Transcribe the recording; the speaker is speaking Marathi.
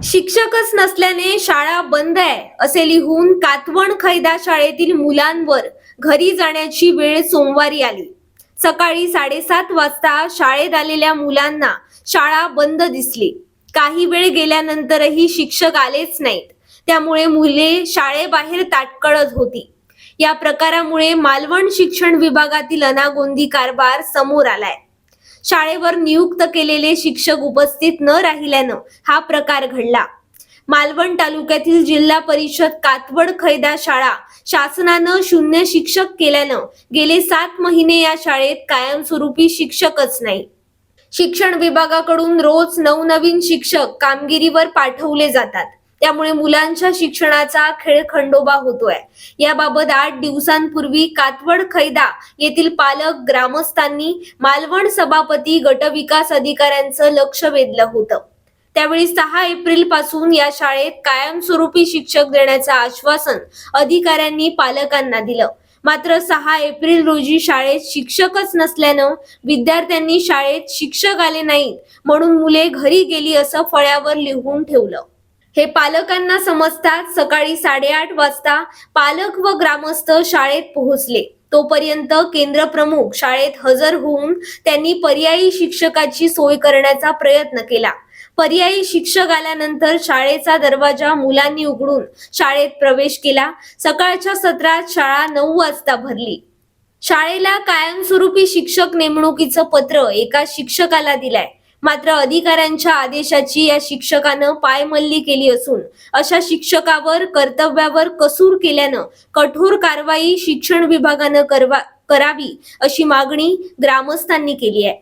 शिक्षकच नसल्याने शाळा बंद आहे असे लिहून कातवण खैदा शाळेतील मुलांवर घरी जाण्याची वेळ सोमवारी आली। सकाळी 7:30 वाजता शाळेत आलेल्या मुलांना शाळा बंद दिसली। काही वेळ गेल्यानंतरही शिक्षक आलेच नाहीत, त्यामुळे मुले शाळेबाहेर ताटकळत होती। या प्रकारामुळे मालवण शिक्षण विभागातील अनागोंदी कारभार समोर आलाय। शाळेवर नियुक्त केलेले शिक्षक उपस्थित न राहिल्यानं हा प्रकार घडला। मालवण तालुक्यातील जिल्हा परिषद कातवड खैदा शाळा शासनानं शून्य शिक्षक केल्यानं गेले 7 महिने या शाळेत कायमस्वरूपी शिक्षकच नाही। शिक्षण विभागाकडून रोज नवनवीन शिक्षक कामगिरीवर पाठवले जातात, त्यामुळे मुलांच्या शिक्षणाचा खेळखंडोबा होतोय। याबाबत 8 दिवसांपूर्वी कातवड खैदा येथील पालक ग्रामस्थांनी मालवण सभापती गटविकास अधिकाऱ्यांचं लक्ष वेधलं होतं। त्यावेळी 6 एप्रिल पासून या शाळेत कायमस्वरूपी शिक्षक देण्याचं आश्वासन अधिकाऱ्यांनी पालकांना दिलं। मात्र 6 एप्रिल रोजी शाळेत शिक्षकच नसल्यानं विद्यार्थ्यांनी शाळेत शिक्षक आले नाहीत म्हणून मुले घरी गेली असं फळ्यावर लिहून ठेवलं। हे पालकांना समजताच सकाळी 8:30 वाजता पालक व ग्रामस्थ शाळेत पोहोचले। तोपर्यंत केंद्र प्रमुख शाळेत हजर होऊन त्यांनी पर्यायी शिक्षकाची सोय करण्याचा प्रयत्न केला। पर्यायी शिक्षक आल्यानंतर शाळेचा दरवाजा मुलांनी उघडून शाळेत प्रवेश केला। सकाळच्या सत्रात शाळा 9 वाजता भरली। शाळेला कायमस्वरूपी शिक्षक नेमणुकीचं पत्र एका शिक्षकाला दिलंय, मात्र अधिकाऱ्यांच्या आदेशाची या शिक्षकानं पायमल्ली केली असून अशा शिक्षकावर कर्तव्यावर कसूर केल्यानं कठोर कारवाई शिक्षण विभागानं करावी अशी मागणी ग्रामस्थांनी केली आहे।